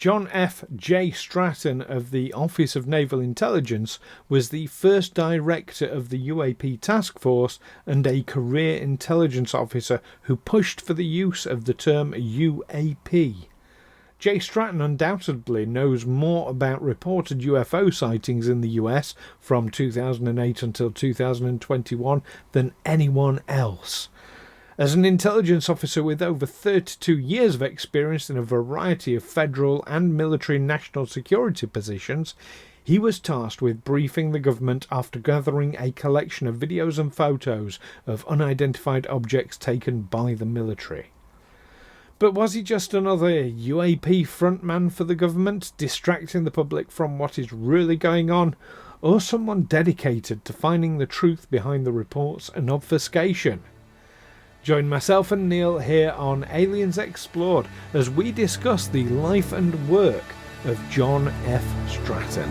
John F. Jay Stratton of the Office of Naval Intelligence was the first director of the UAP Task Force and a career intelligence officer who pushed for the use of the term UAP. Jay Stratton undoubtedly knows more about reported UFO sightings in the US from 2008 until 2021 than anyone else. As an intelligence officer with over 32 years of experience in a variety of federal and military national security positions, he was tasked with briefing the government after gathering a collection of videos and photos of unidentified objects taken by the military. But was he just another UAP frontman for the government, distracting the public from what is really going on, or someone dedicated to finding the truth behind the reports and obfuscation? Join myself and Neil here on Aliens Explored as we discuss the life and work of John F. Stratton.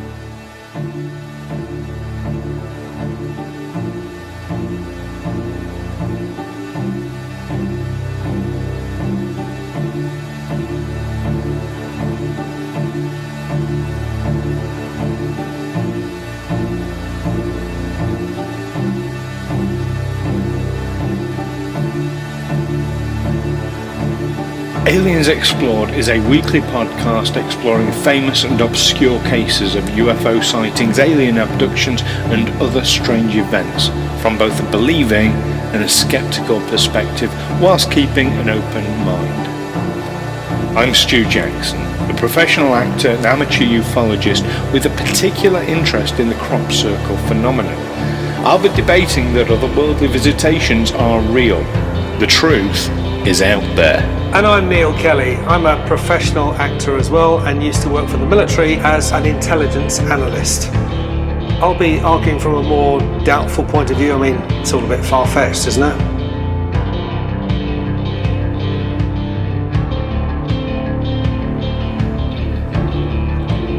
Aliens Explored is a weekly podcast exploring famous and obscure cases of UFO sightings, alien abductions and other strange events from both a believing and a sceptical perspective whilst keeping an open mind. I'm Stu Jackson, a professional actor and amateur ufologist with a particular interest in the crop circle phenomenon. I'll be debating that otherworldly visitations are real. The truth is out there. And I'm Neil Kelly. I'm a professional actor as well and used to work for the military as an intelligence analyst. I'll be arguing from a more doubtful point of view. I mean, it's all a bit far-fetched, isn't it?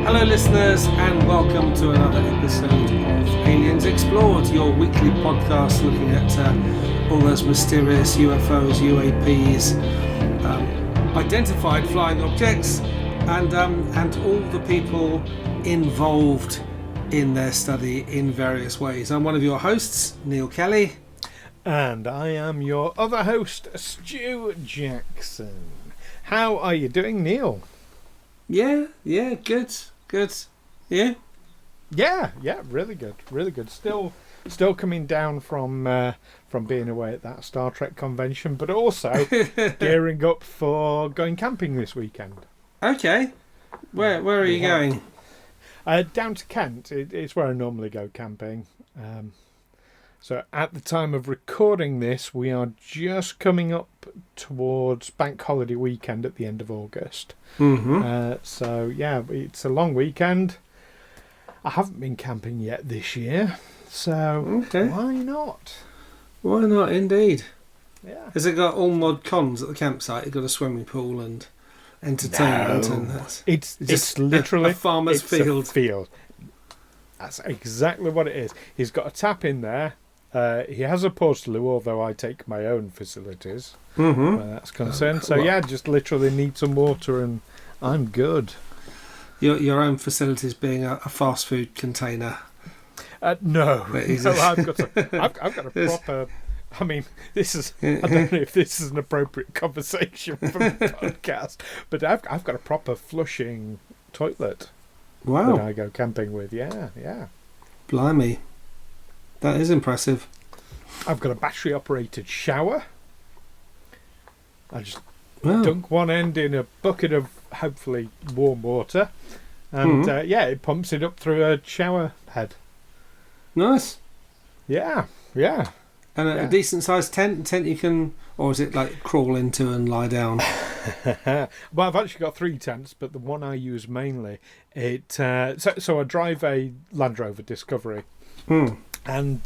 Hello listeners and welcome to another episode of Aliens Explored, your weekly podcast looking at all those mysterious UFOs, UAPs, identified flying objects and all the people involved in their study in various ways. I'm one of your hosts, Neil Kelly. And I am your other host, Stu Jackson. How are you doing, Neil? Yeah, good. Yeah? Yeah, really good. Still coming down from being away at that Star Trek convention, but also gearing up for going camping this weekend. Okay. Where are you going? Down to Kent. It's where I normally go camping. So at the time of recording this, we are just coming up towards Bank Holiday weekend at the end of August. Mm-hmm. So yeah, it's a long weekend. I haven't been camping yet this year, so Why not? Why not, indeed. Yeah. Has it got all mod cons at the campsite? It's got a swimming pool and entertainment, and that's it's literally a farmer's field. That's exactly what it is. He's got a tap in there. He has a portaloo, although I take my own facilities where that's concerned. So yeah, just literally need some water and I'm good. Your own facilities being a fast food container. No, I've got a proper. I mean, this is. I don't know if this is an appropriate conversation for a podcast, but I've got a proper flushing toilet. Wow! That I go camping with. Yeah. Blimey, that is impressive. I've got a battery-operated shower. I just dunk one end in a bucket of hopefully warm water, and it pumps it up through a shower head. Nice. Yeah. And a decent sized tent you can, or is it like crawl into and lie down? Well, I've actually got 3 tents, but the one I use mainly, so I drive a Land Rover Discovery. And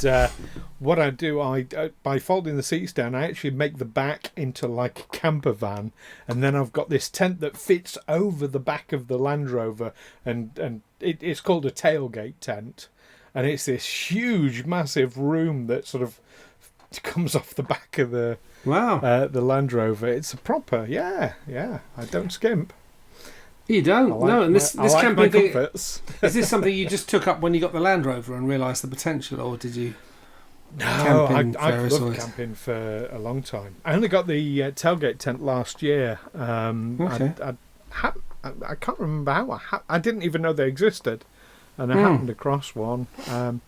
what I do, by folding the seats down, I actually make the back into like a camper van, and then I've got this tent that fits over the back of the Land Rover, and it's called a tailgate tent, and it's this huge, massive room that sort of comes off the back of the Land Rover. It's a proper, yeah. I don't skimp. You don't? No, and this camping thing, comforts. is this something you just took up when you got the Land Rover and realised the potential, or did you No, camp in I've various loved ways? camping for a long time. I only got the tailgate tent last year. Okay. I can't remember how. I didn't even know they existed, and I happened across one. Oh,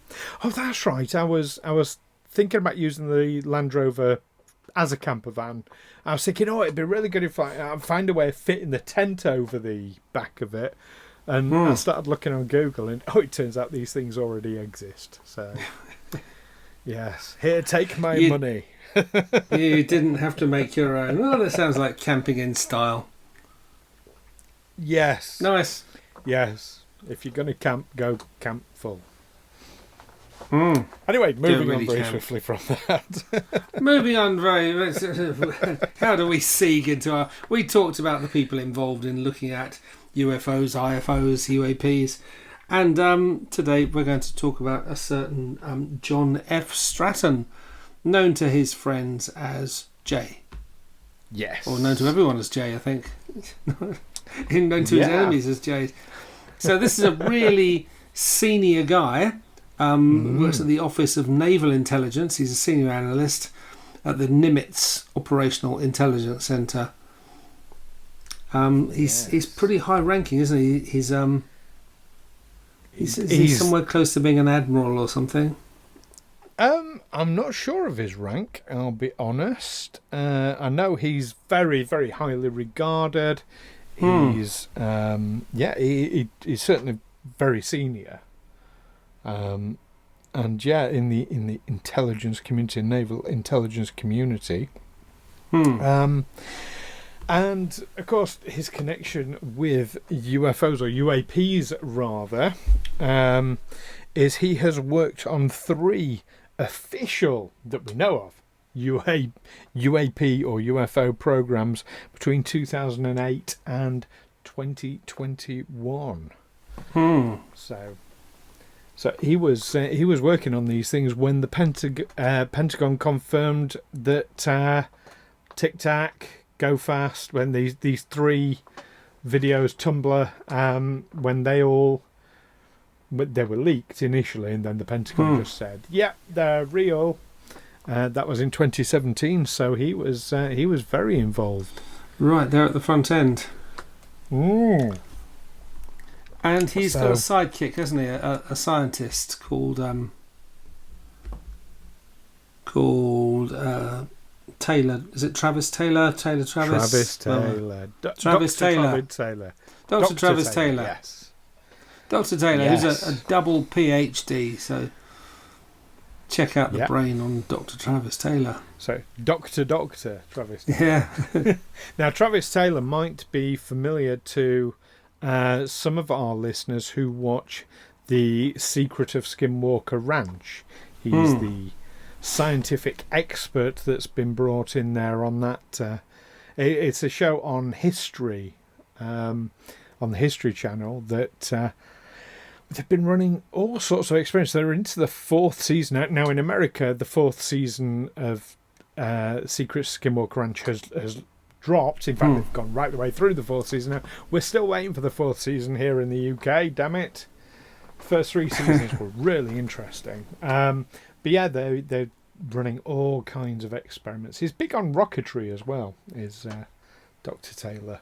that's right. I was thinking about using the Land Rover as a camper van. I was thinking, it'd be really good if I find a way of fitting the tent over the back of it. And I started looking on Google, and it turns out these things already exist. So, yes, here, take my money. You didn't have to make your own. Well, that sounds like camping in style. Yes. Nice. Yes. If you're going to camp, go camp full. Anyway, moving on very swiftly from that. Moving on very. How do we seek into our? We talked about the people involved in looking at UFOs, IFOs, UAPs, and today we're going to talk about a certain John F. Stratton, known to his friends as Jay. Yes. Or known to everyone as Jay, I think. Known to his enemies as Jay. So this is a really senior guy. Works at the Office of Naval Intelligence. He's a senior analyst at the Nimitz Operational Intelligence Centre. He's pretty high ranking, isn't he? He's somewhere close to being an admiral or something. I'm not sure of his rank, I'll be honest. I know he's very, very highly regarded. He's he's certainly very senior. And in the intelligence community, naval intelligence community. And of course, his connection with UFOs, or UAPs rather, is he has worked on 3 official, that we know of, UAP or UFO programs between 2008 and 2021. So he was working on these things when the Pentagon confirmed that Tic Tac, Go Fast, when these 3 videos, Tumblr, when they were leaked initially, and then the Pentagon just said, "Yeah, they're real." That was in 2017, so he was very involved. Right there at the front end. And he's got a sidekick, hasn't he? A scientist called Taylor. Is it Travis Taylor? Travis Taylor. Travis Taylor. Dr. Travis Taylor. Yes. Dr. Taylor, Yes. who's a double PhD. So check out the brain on Dr. Travis Taylor. So Dr. Travis Taylor. Yeah. Now, Travis Taylor might be familiar to some of our listeners who watch The Secret of Skinwalker Ranch. He's the scientific expert that's been brought in there on that. It's a show on history, on the History Channel, that they've been running all sorts of experiments. They're into the 4th season now. In America, the 4th season of Secret Skinwalker Ranch has dropped. In fact, they've gone right the way through the 4th season now. We're still waiting for the 4th season here in the UK, damn it. First 3 seasons were really interesting. But yeah, they're running all kinds of experiments. He's big on rocketry as well, is Dr. Taylor.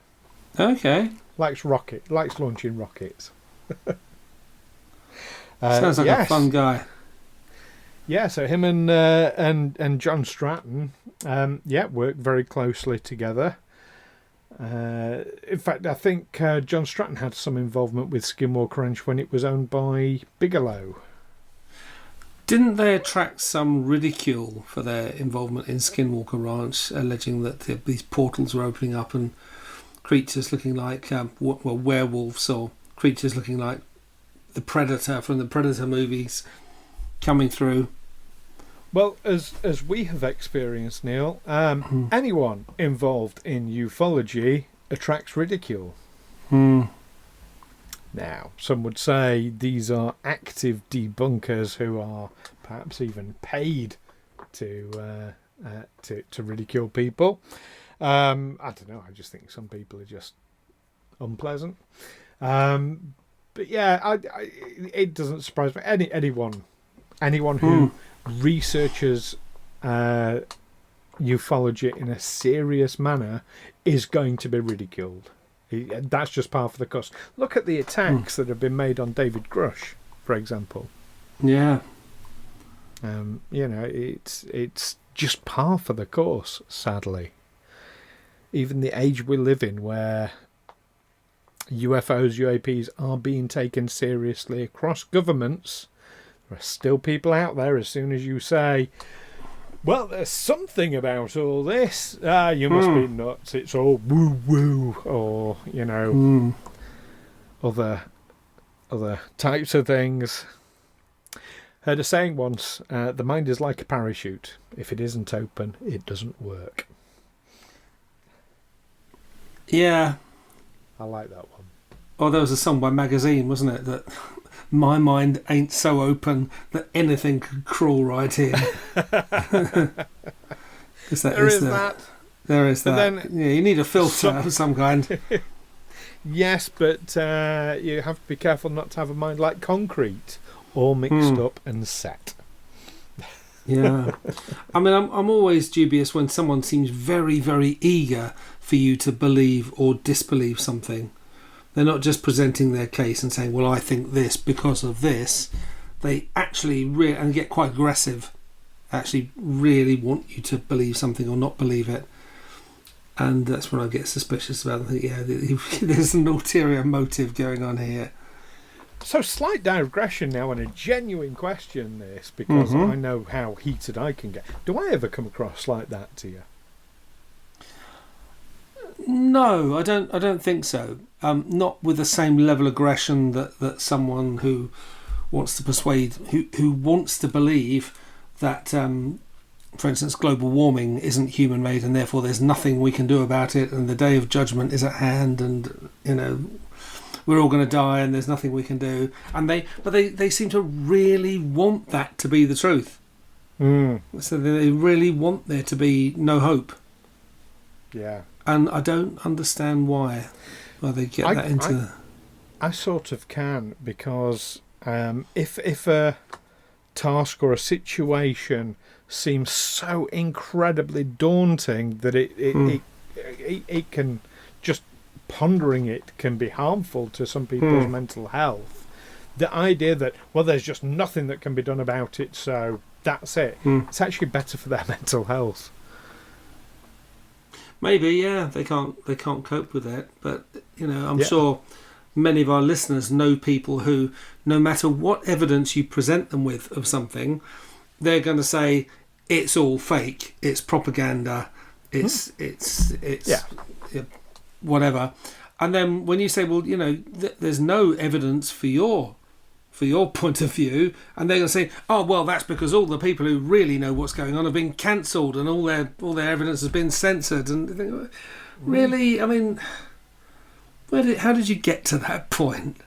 Okay. Likes launching rockets. Sounds like a fun guy. Yeah, so him and John Stratton, work very closely together. In fact, I think John Stratton had some involvement with Skinwalker Ranch when it was owned by Bigelow. Didn't they attract some ridicule for their involvement in Skinwalker Ranch, alleging that these portals were opening up and creatures looking like werewolves, or creatures looking like the Predator from the Predator movies coming through? Well, as we have experienced, Neil, anyone involved in ufology attracts ridicule. Now, some would say these are active debunkers who are perhaps even paid to ridicule people. I don't know. I just think some people are just unpleasant. But yeah, it doesn't surprise me. Anyone who researches ufology in a serious manner is going to be ridiculed. That's just par for the course. Look at the attacks that have been made on David Grush, for example. Yeah. It's just par for the course, sadly. Even the age we live in, where UFOs, UAPs are being taken seriously across governments, there are still people out there, as soon as you say, well, there's something about all this, you must be nuts, it's all woo-woo, or, other types of things. Heard a saying once, the mind is like a parachute. If it isn't open, it doesn't work. Yeah. I like that one. Oh, there was a song by Magazine, wasn't it? That my mind ain't so open that anything could crawl right in. There is that. There is that. Then you need a filter of some kind. Yes, but you have to be careful not to have a mind like concrete, all mixed up and set. Yeah. I mean, I'm always dubious when someone seems very, very eager for you to believe or disbelieve something. They're not just presenting their case and saying, well, I think this because of this. They actually and get quite aggressive, actually really want you to believe something or not believe it. And that's when I get suspicious about it. I think, yeah, there's an ulterior motive going on here. So, slight digression now on a genuine question, this, because I know how heated I can get. Do I ever come across like that to you? No, I don't think so. Not with the same level of aggression that someone who wants to persuade, who wants to believe that, for instance, global warming isn't human-made and therefore there's nothing we can do about it, and the day of judgment is at hand, and we're all going to die and there's nothing we can do. And they seem to really want that to be the truth. So they really want there to be no hope. Yeah. And I don't understand why they get that into... I sort of can, because if a task or a situation seems so incredibly daunting that it can, just pondering it can be harmful to some people's mental health. The idea that, well, there's just nothing that can be done about it, so that's it. It's actually better for their mental health. Maybe, yeah, they can't cope with it, but I'm sure many of our listeners know people who, no matter what evidence you present them with of something, they're going to say it's all fake, it's propaganda, it's whatever. And then when you say, well, there's no evidence for your point of view, and they're going to say, oh, well, that's because all the people who really know what's going on have been cancelled and all their evidence has been censored. And they think, really, I mean, how did you get to that point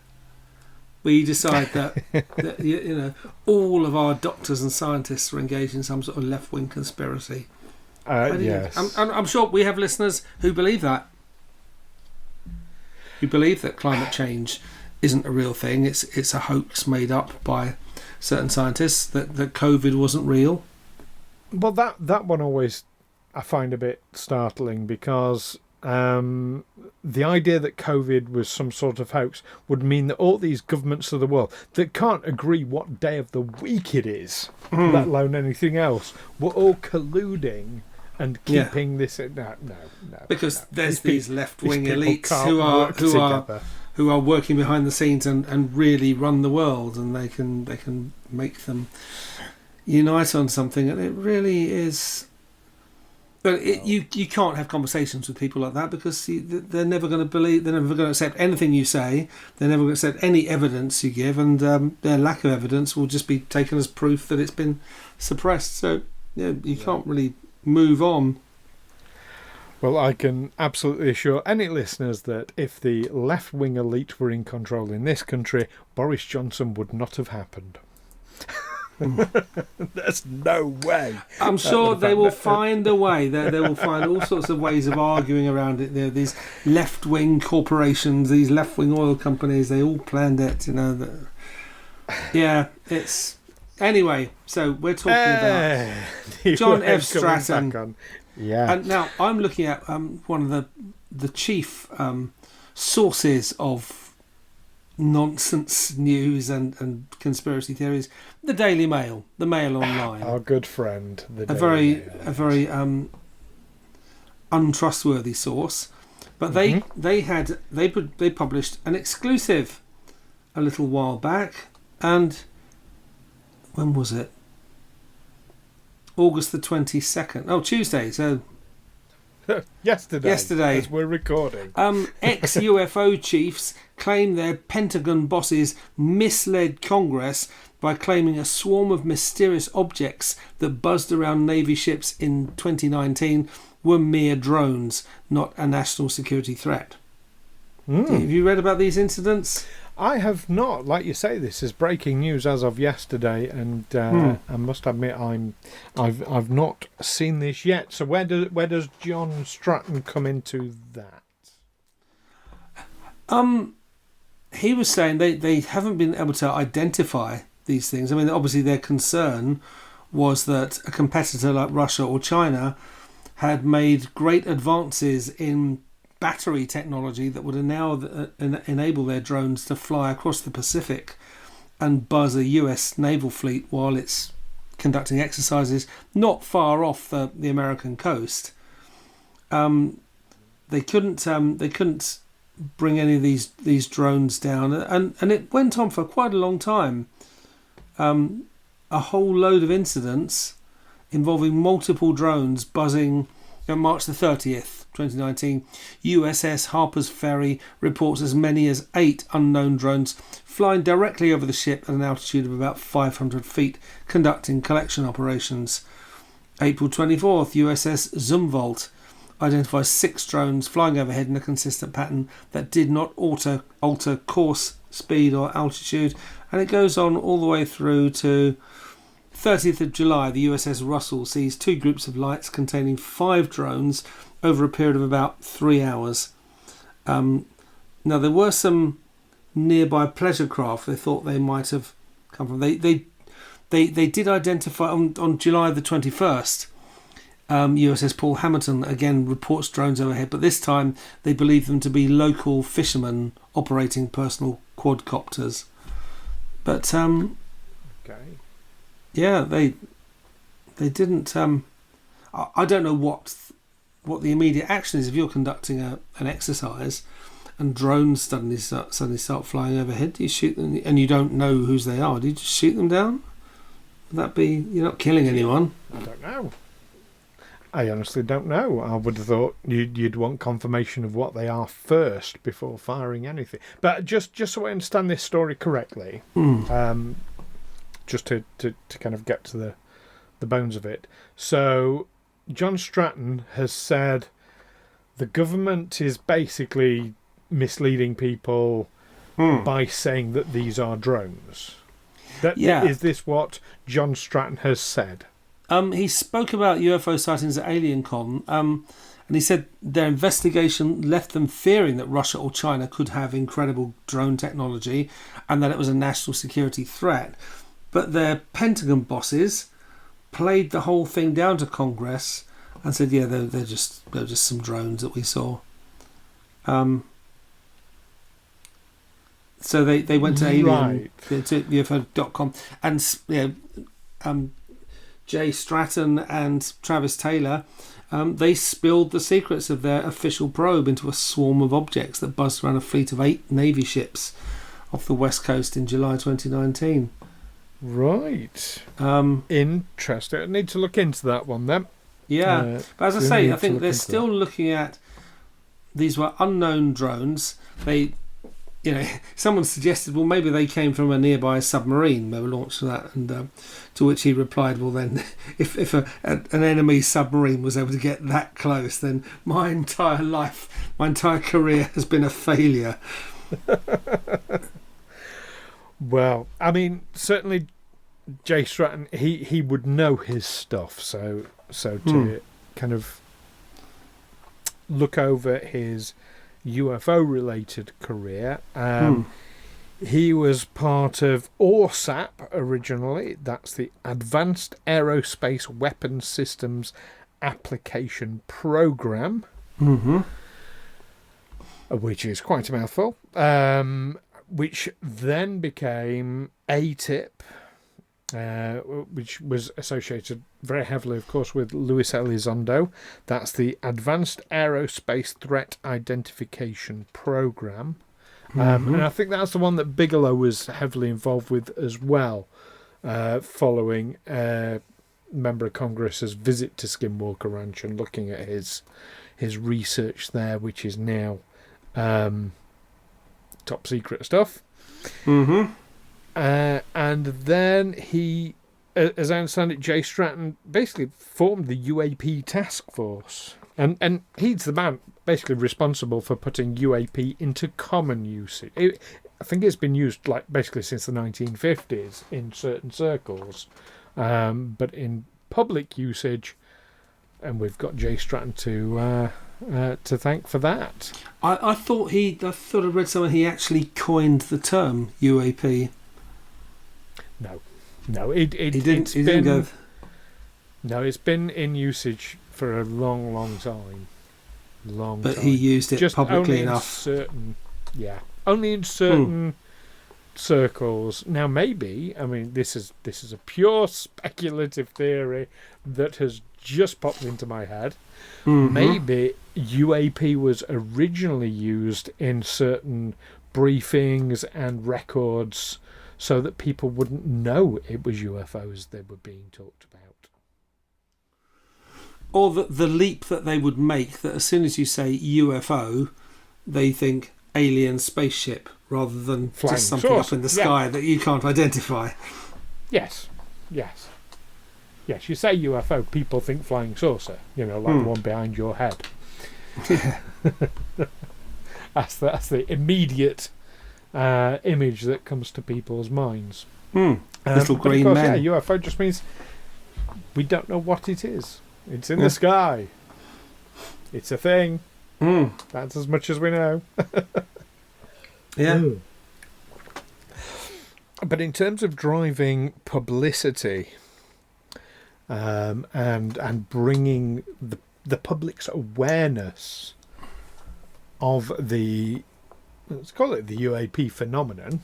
where you decide that all of our doctors and scientists are engaged in some sort of left-wing conspiracy? Yes. I'm sure we have listeners who believe that. Who believe that climate change isn't a real thing. It's a hoax made up by certain scientists, that COVID wasn't real. Well, that one always I find a bit startling, because the idea that COVID was some sort of hoax would mean that all these governments of the world that can't agree what day of the week it is, let alone anything else, were all colluding and keeping this. No. Because there's these left-wing elites who are working behind the scenes and really run the world, and they can make them unite on something, and it really is. But you can't have conversations with people like that, because they're never going to believe, they're never going to accept anything you say, they're never going to accept any evidence you give, and their lack of evidence will just be taken as proof that it's been suppressed. So you can't really move on. Well, I can absolutely assure any listeners that if the left-wing elite were in control in this country, Boris Johnson would not have happened. There's no way. I'm sure they will find a way. They will find all sorts of ways of arguing around it. These left-wing corporations, these left-wing oil companies, they all planned it. It's... Anyway, so we're talking about John F. Stratton. Yeah. And now I'm looking at one of the chief sources of nonsense news and conspiracy theories, the Daily Mail, the Mail Online. Our good friend, the Daily Mail. A very untrustworthy source. But they published an exclusive a little while back, and when was it? August the 22nd. Oh, Tuesday. So yesterday, as we're recording. Ex-UFO chiefs claim their Pentagon bosses misled Congress by claiming a swarm of mysterious objects that buzzed around Navy ships in 2019 were mere drones, not a national security threat. Have you read about these incidents? I have not. Like you say, this is breaking news as of yesterday, and I must admit I've not seen this yet. So where does John Stratton come into that? He was saying they haven't been able to identify these things. I mean, obviously their concern was that a competitor like Russia or China had made great advances in battery technology that would now enable their drones to fly across the Pacific and buzz a US naval fleet while it's conducting exercises not far off the American coast. They couldn't bring any of these drones down, and it went on for quite a long time. A whole load of incidents involving multiple drones buzzing. On March the 30th, 2019, USS Harper's Ferry reports as many as 8 unknown drones flying directly over the ship at an altitude of about 500 feet, conducting collection operations. April 24th, USS Zumwalt identifies 6 drones flying overhead in a consistent pattern that did not alter course, speed or altitude, and it goes on all the way through to 30th of July. The USS Russell sees 2 groups of lights containing 5 drones over a period of about 3 hours. Now there were some nearby pleasure craft they thought they might have come from. They did identify on July the 21st. USS Paul Hamilton again reports drones overhead, but this time they believe them to be local fishermen operating personal quadcopters. But okay. Yeah, they didn't. I don't know what the immediate action is if you're conducting an exercise and drones suddenly start flying overhead. Do you shoot them, and you don't know whose they are? Do you just shoot them down? Would that be, you're not killing anyone? I don't know. I honestly don't know. I would have thought you'd want confirmation of what they are first before firing anything. But just so I understand this story correctly. Just to kind of get to the bones of it. So John Stratton has said the government is basically misleading people by saying that these are drones. Is this what John Stratton has said? He spoke about UFO sightings at AlienCon, and he said their investigation left them fearing that Russia or China could have incredible drone technology and that it was a national security threat. But their Pentagon bosses played the whole thing down to Congress and said, "Yeah, they're just some drones that we saw." So they went to Alien to UFO.com and Jay Stratton and Travis Taylor. They spilled the secrets of their official probe into a swarm of objects that buzzed around a fleet of 8 Navy ships off the west coast in July 2019. Right. Interesting. I need to look into that one then. Yeah, but as I say, I think they're still looking at these were unknown drones. Someone suggested, well, maybe they came from a nearby submarine. They were launched to that, and to which he replied, well, then, if an enemy submarine was able to get that close, then my entire life, my entire career has been a failure. Well, I mean, certainly Jay Stratton, he would know his stuff, so to kind of look over his UFO related career. He was part of ORSAP originally. That's the Advanced Aerospace Weapons Systems Application Program, which is quite a mouthful. Which then became ATIP, which was associated very heavily, of course, with Luis Elizondo. That's the Advanced Aerospace Threat Identification Program. And I think that's the one that Bigelow was heavily involved with as well, following a member of Congress's visit to Skinwalker Ranch and looking at his research there, which is now top secret stuff. And then he, as I understand it, Jay Stratton basically formed the UAP Task Force. And he's the man basically responsible for putting UAP into common usage. I think it's been used basically since the 1950s in certain circles. But in public usage, and we've got Jay Stratton to thank for that. I thought I read somewhere he actually coined the term UAP. No, he didn't go. No, it's been in usage for a long time. But he used it just publicly enough. Only in certain circles. Now, maybe, I mean, this is a pure speculative theory that has just popped into my head. Maybe UAP was originally used in certain briefings and records so that people wouldn't know it was UFOs they were being talked about. Or the leap that they would make, that as soon as you say UFO, they think alien spaceship rather than Flying just something saucer. up in the sky that you can't identify. Yes. You say UFO, people think flying saucer, like the one behind your head. That's the immediate image that comes to people's minds. Little green of course, men. Yeah, UFO just means we don't know what it is. It's in the sky. It's a thing. That's as much as we know. Yeah. But in terms of driving publicity and bringing the public's awareness of let's call it the UAP phenomenon.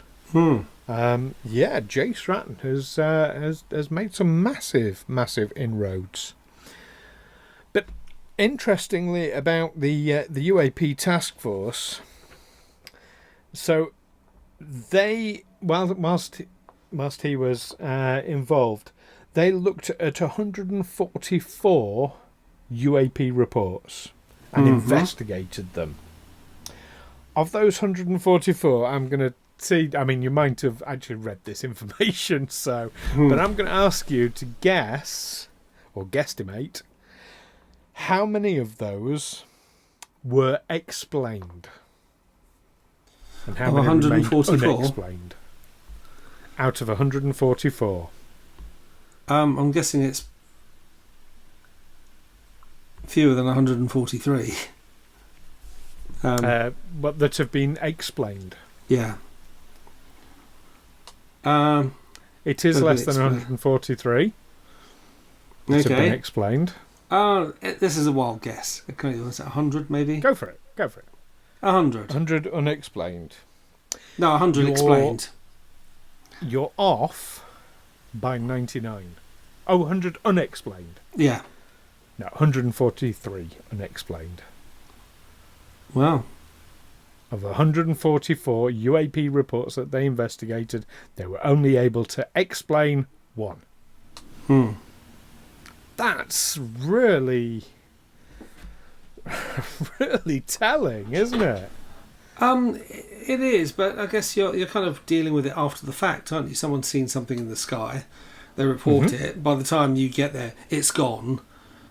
Jay Stratton has made some massive inroads. But interestingly about the UAP Task Force, so they whilst he was involved, they looked at 144 UAP reports and investigated them. Of those 144, I'm going to see, I mean, you might have actually read this information, but I'm going to ask you to guess, or guesstimate, how many of those were explained? And how many remained unexplained? Out of 144. I'm guessing it's fewer than 143. But that have been explained. Yeah. It is less than 143. That have been explained. This is a wild guess. Was it 100 maybe? Go for it. 100. 100 unexplained. No, 100 explained. You're off by 99. 100 unexplained. Yeah. No, 143 unexplained. Wow. Of 144 UAP reports that they investigated, they were only able to explain one. That's really telling, isn't it? It is, but I guess you're kind of dealing with it after the fact, aren't you? Someone's seen something in the sky, they report it. By the time you get there, it's gone.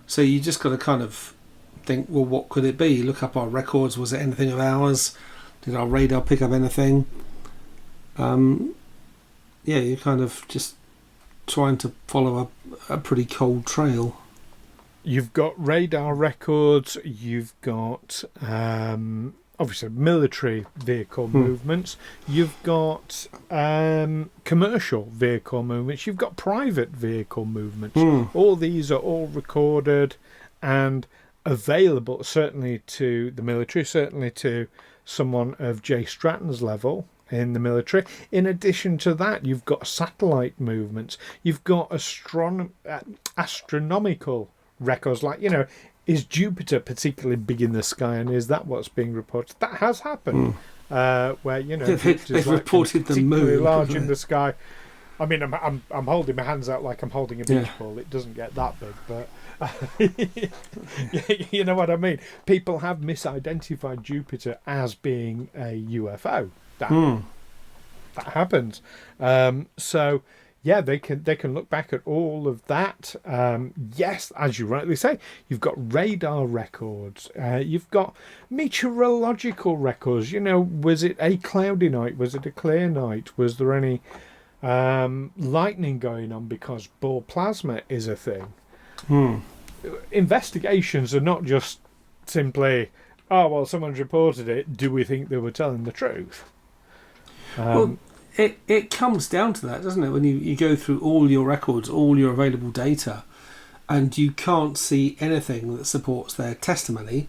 So you just got to kind of think, well, what could it be? Look up our records. Was it anything of ours? Did our radar pick up anything? You kind of just trying to follow a pretty cold trail. You've got radar records, you've got obviously military vehicle movements, you've got commercial vehicle movements, you've got private vehicle movements. All these are all recorded and available, certainly to the military, certainly to someone of Jay Stratton's level in the military. In addition to that, you've got satellite movements, you've got astronomical records, like, is Jupiter particularly big in the sky, and is that what's being reported? That has happened, where they've reported the moon large in the sky. I mean, I'm holding my hands out like I'm holding a beach ball. It doesn't get that big, but you know what I mean. People have misidentified Jupiter as being a UFO. That happens. So yeah, they can look back at all of that. Yes, as you rightly say, you've got radar records. You've got meteorological records. Was it a cloudy night? Was it a clear night? Was there any lightning going on? Because ball plasma is a thing. Investigations are not just simply, oh, well, someone's reported it, do we think they were telling the truth? Well, it comes down to that, doesn't it? When you go through all your records, all your available data, and you can't see anything that supports their testimony,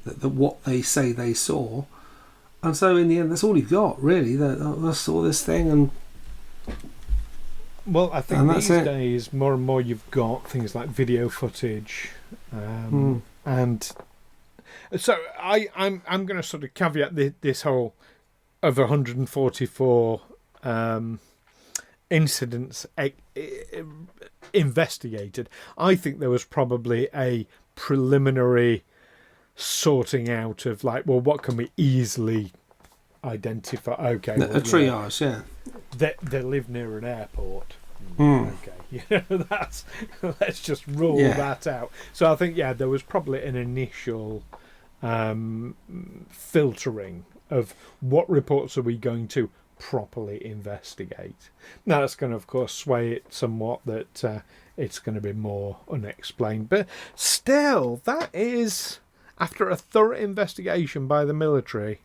that what they say they saw. And so in the end, that's all you've got, really. I saw this thing and... Well, I think these days, more and more, you've got things like video footage, and so I'm going to sort of caveat this whole of 144 incidents investigated. I think there was probably a preliminary sorting out of, like, well, what can we easily identify? Okay, a triage, yeah. They live near an airport. Okay, let's just rule that out. So I think, there was probably an initial filtering of what reports are we going to properly investigate. Now that's going to, of course, sway it somewhat that it's going to be more unexplained, but still, that is, after a thorough investigation by the military,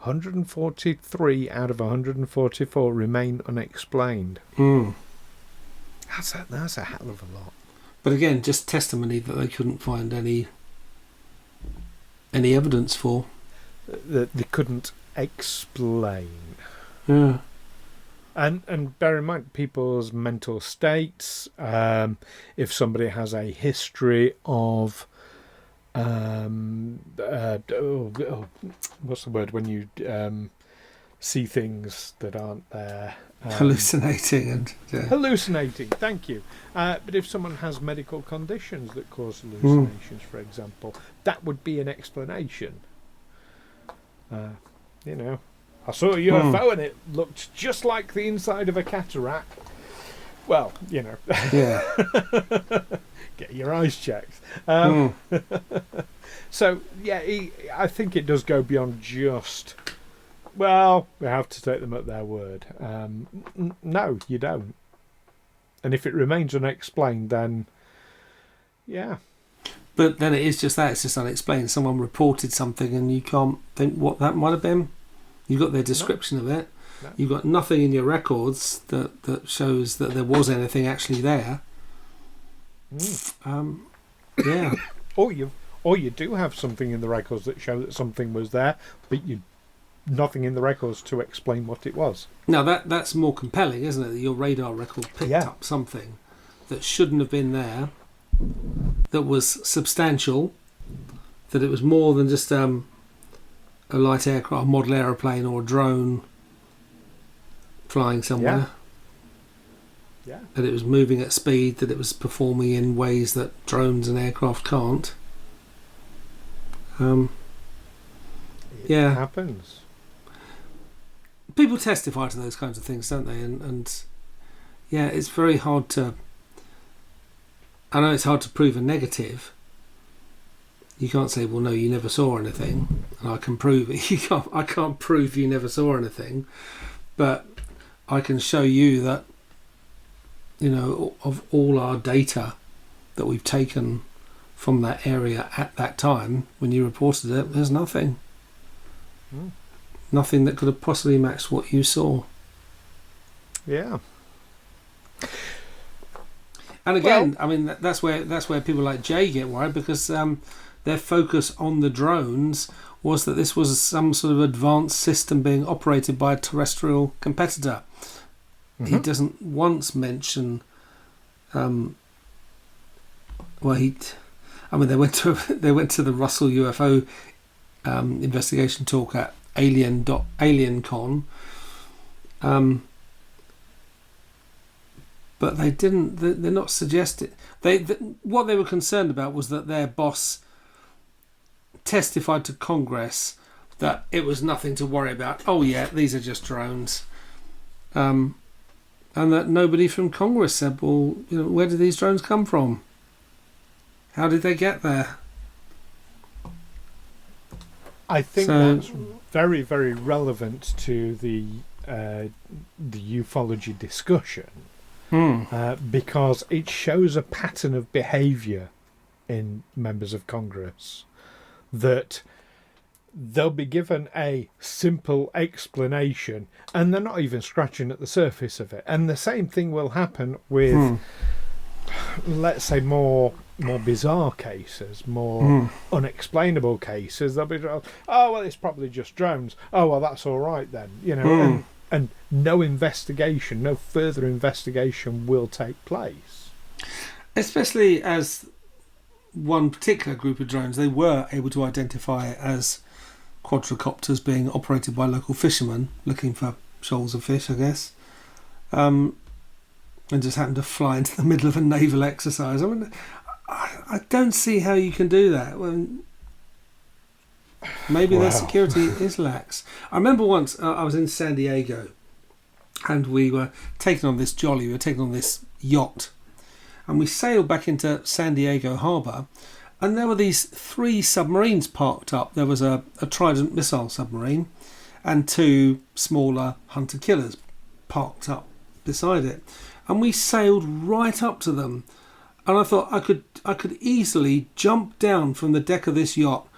143 out of 144 remain unexplained. That's a hell of a lot. But again, just testimony that they couldn't find any evidence for. That they couldn't explain. Yeah. And bear in mind people's mental states. If somebody has a history of what's the word when you see things that aren't there? Hallucinating. Hallucinating, thank you. But if someone has medical conditions that cause hallucinations, for example, that would be an explanation. I saw a UFO and it looked just like the inside of a cataract. Well, yeah. Get your eyes checked. So, I think it does go beyond just, well, we have to take them at their word. No, you don't. And if it remains unexplained, then, yeah. But then it is just that, it's just unexplained. Someone reported something and you can't think what that might have been. You've got their description of it. No. You've got nothing in your records that shows that there was anything actually there. Yeah. Or you do have something in the records that show that something was there, but nothing in the records to explain what it was. Now that's more compelling, isn't it? That your radar record picked up something that shouldn't have been there, that was substantial, that it was more than just a light aircraft, model aeroplane, or a drone flying somewhere. Yeah. That it was moving at speed, that it was performing in ways that drones and aircraft can't. It happens. People testify to those kinds of things, don't they? And it's very hard to... I know it's hard to prove a negative. You can't say, well, no, you never saw anything, and I can prove it. I can't prove you never saw anything, but I can show you that, of all our data that we've taken from that area at that time when you reported it, there's nothing. Nothing that could have possibly matched what you saw. Yeah. And again, I mean, that's where people like Jay get worried, because their focus on the drones was that this was some sort of advanced system being operated by a terrestrial competitor. He doesn't once mention. They went to the Russell UFO investigation talk at AlienCon, but they didn't. They're not suggesting. What they were concerned about was that their boss testified to Congress that it was nothing to worry about. Oh yeah, these are just drones. And that nobody from Congress said, well, where did these drones come from? How did they get there? I think that's very, very relevant to the ufology discussion, because it shows a pattern of behaviour in members of Congress, that they'll be given a simple explanation and they're not even scratching at the surface of it. And the same thing will happen with, let's say, more bizarre cases, more unexplainable cases. They'll be, oh, well, it's probably just drones. Oh, well, that's all right then. And no investigation, no further investigation will take place. Especially as one particular group of drones, they were able to identify as quadricopters being operated by local fishermen looking for shoals of fish, I guess, and just happened to fly into the middle of a naval exercise. I mean, I don't see how you can do that. Well, maybe their security is lax. I remember once I was in San Diego and we were taken on this jolly, we were taken on this yacht, and we sailed back into San Diego Harbour, and there were these 3 submarines parked up. There was a Trident missile submarine and 2 smaller hunter killers parked up beside it, and we sailed right up to them, and I thought I could easily jump down from the deck of this yacht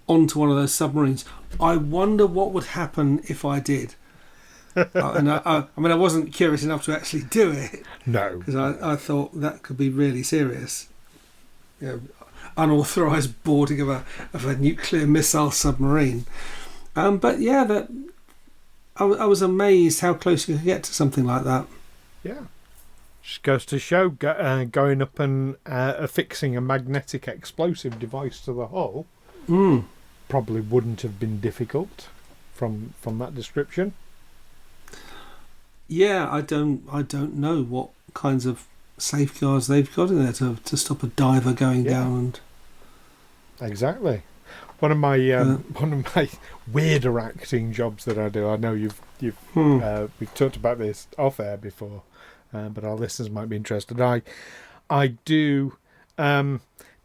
onto one of those submarines. I wonder what would happen if I did. And I wasn't curious enough to actually do it. No, because I thought that could be really serious. Unauthorised boarding of a nuclear missile submarine. But yeah, I was amazed how close you could get to something like that. Yeah, just goes to show going up and affixing a magnetic explosive device to the hull probably wouldn't have been difficult from that description. Yeah, I don't know what kinds of safeguards they've got in there to stop a diver going down. And exactly. One of my weirder acting jobs that I do. I know we've talked about this off air before, but our listeners might be interested. I do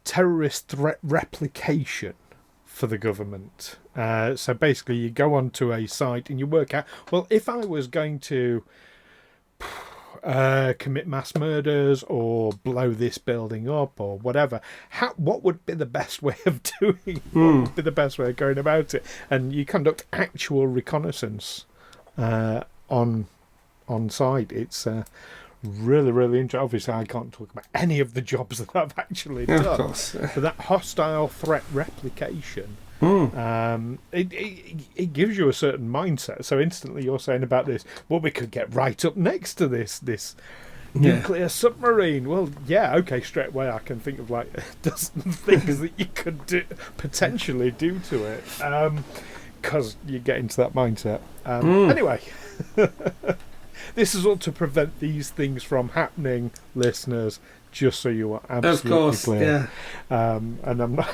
terrorist threat replication for the government. So basically you go onto a site and you work out, well, if I was going to commit mass murders or blow this building up or whatever, what would be the best way of doing it? What would be the best way of going about it? And you conduct actual reconnaissance on site. It's really, really interesting. Obviously, I can't talk about any of the jobs that I've actually done. Of course. But that hostile threat replication, it gives you a certain mindset. So instantly you're saying about this, well, we could get right up next to this nuclear submarine. Well, yeah, okay, straight away I can think of like a dozen things that you could potentially do to it, because you get into that mindset. Anyway. This is all to prevent these things from happening, listeners, just so you are absolutely clear. Yeah. And I'm not,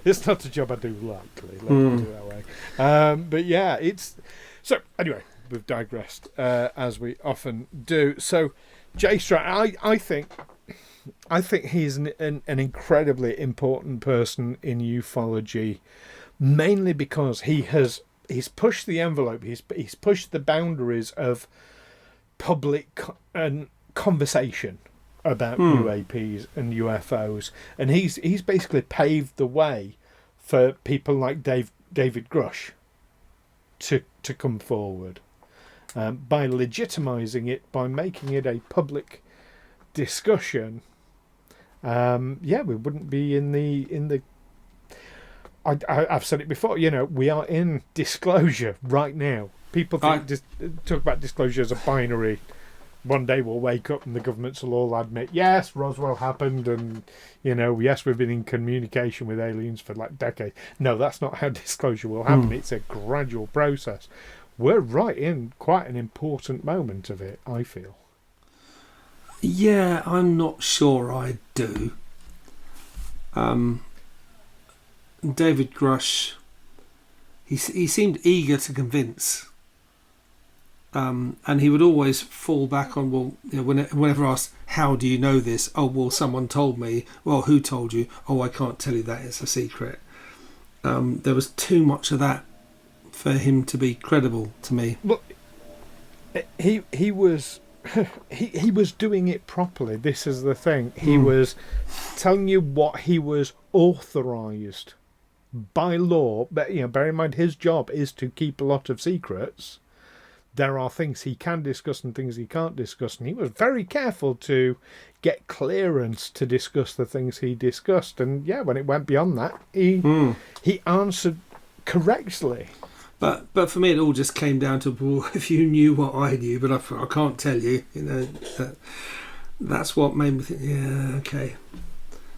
it's not a job I do lightly, let's put it that way. But yeah, so anyway, we've digressed, as we often do. So, Jay Stratton, I think he's an incredibly important person in ufology, mainly because he's pushed the envelope. He's pushed the boundaries of public conversation about UAPs and UFOs, and he's basically paved the way for people like David Grush to come forward by legitimising it, by making it a public discussion. We wouldn't be in the. I've said it before. We are in disclosure right now. People talk about disclosure as a binary. One day we'll wake up and the governments will all admit, yes, Roswell happened, and yes, we've been in communication with aliens for like decades. No, that's not how disclosure will happen. It's a gradual process. We're right in quite an important moment of it, I feel. Yeah, I'm not sure I do. David Grush, he seemed eager to convince. And he would always fall back on, whenever asked, how do you know this? Oh, well, someone told me. Well, who told you? Oh, I can't tell you that, it's a secret. There was too much of that for him to be credible to me. Well, he was he was doing it properly. This is the thing. He was telling you what he was authorised by law. But bear in mind, his job is to keep a lot of secrets. There are things he can discuss and things he can't discuss, and he was very careful to get clearance to discuss the things he discussed. And when it went beyond that, he answered correctly. But for me, it all just came down to, well, if you knew what I knew, but I can't tell you. That's what made me think. Yeah, okay.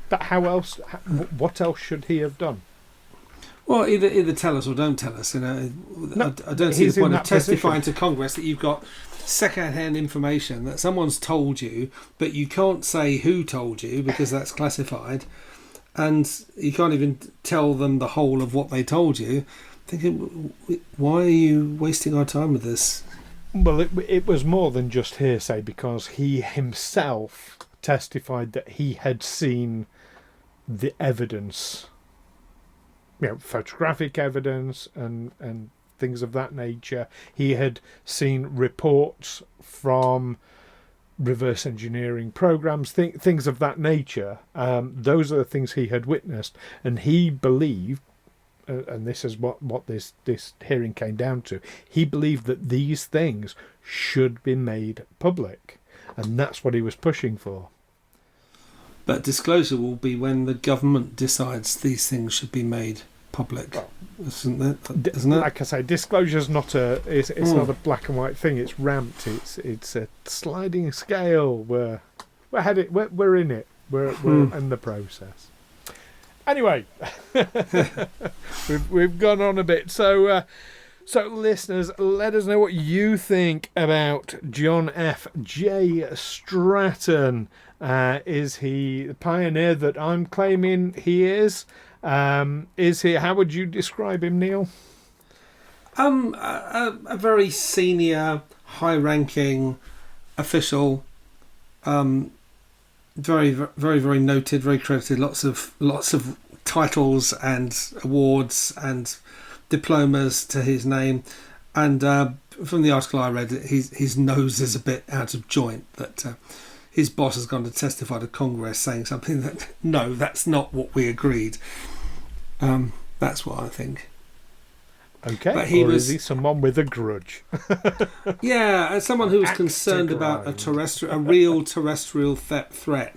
But how else? What else should he have done? Well, either tell us or don't tell us. No, I don't see the point of testifying to Congress that you've got second-hand information that someone's told you, but you can't say who told you because that's classified, and you can't even tell them the whole of what they told you. Thinking, why are you wasting our time with this? Well, it was more than just hearsay, because he himself testified that he had seen the evidence. Photographic evidence and things of that nature. He had seen reports from reverse engineering programs, things of that nature. Those are the things he had witnessed, and he believed, and this is what this hearing came down to, he believed that these things should be made public, and that's what he was pushing for. But disclosure will be when the government decides these things should be made public, isn't it? Like I say, disclosure's not it's not a black and white thing. It's ramped. It's a sliding scale. We're in it. We're in the process. Anyway, we've gone on a bit. So listeners, let us know what you think about John F. Jay Stratton. Is he the pioneer that I'm claiming he is? Is he? How would you describe him, Neil? A very senior, high-ranking official. Very, very, very noted, very credited. Lots of titles and awards and diplomas to his name. And from the article I read, his nose is a bit out of joint. That his boss has gone to testify to Congress, saying something that no, that's not what we agreed. That's what I think. Okay, but is he someone with a grudge? Yeah, as someone who was concerned about a real terrestrial threat,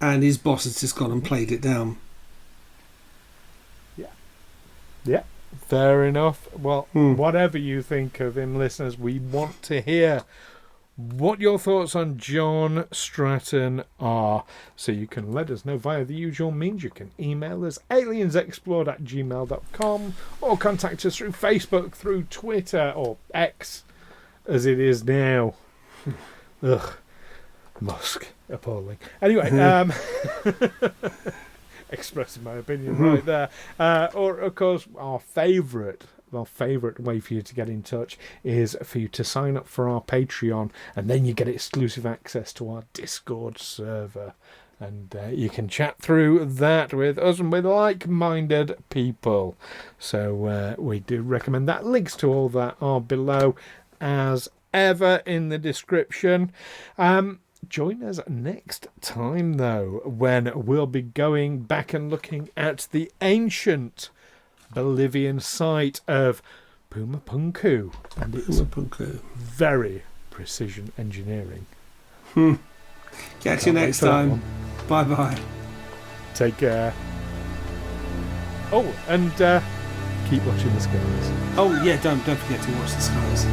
and his boss has just gone and played it down. Yeah, fair enough. Well, whatever you think of him, listeners, we want to hear what your thoughts on John Stratton are. So you can let us know via the usual means. You can email us aliensexplored@gmail.com, or contact us through Facebook, through Twitter, or X as it is now. Ugh, Musk, appalling. Anyway, expressing my opinion right there. Or of course, our favourite way for you to get in touch is for you to sign up for our Patreon, and then you get exclusive access to our Discord server, and you can chat through that with us and with like-minded people. So we do recommend that. Links to all that are below as ever in the description. Join us next time, though, when we'll be going back and looking at the ancient Bolivian site of Pumapunku. And it's very precision engineering. Catch you next time. Bye-bye. Take care. Oh, and keep watching the skies. Oh, yeah, don't forget to watch the skies.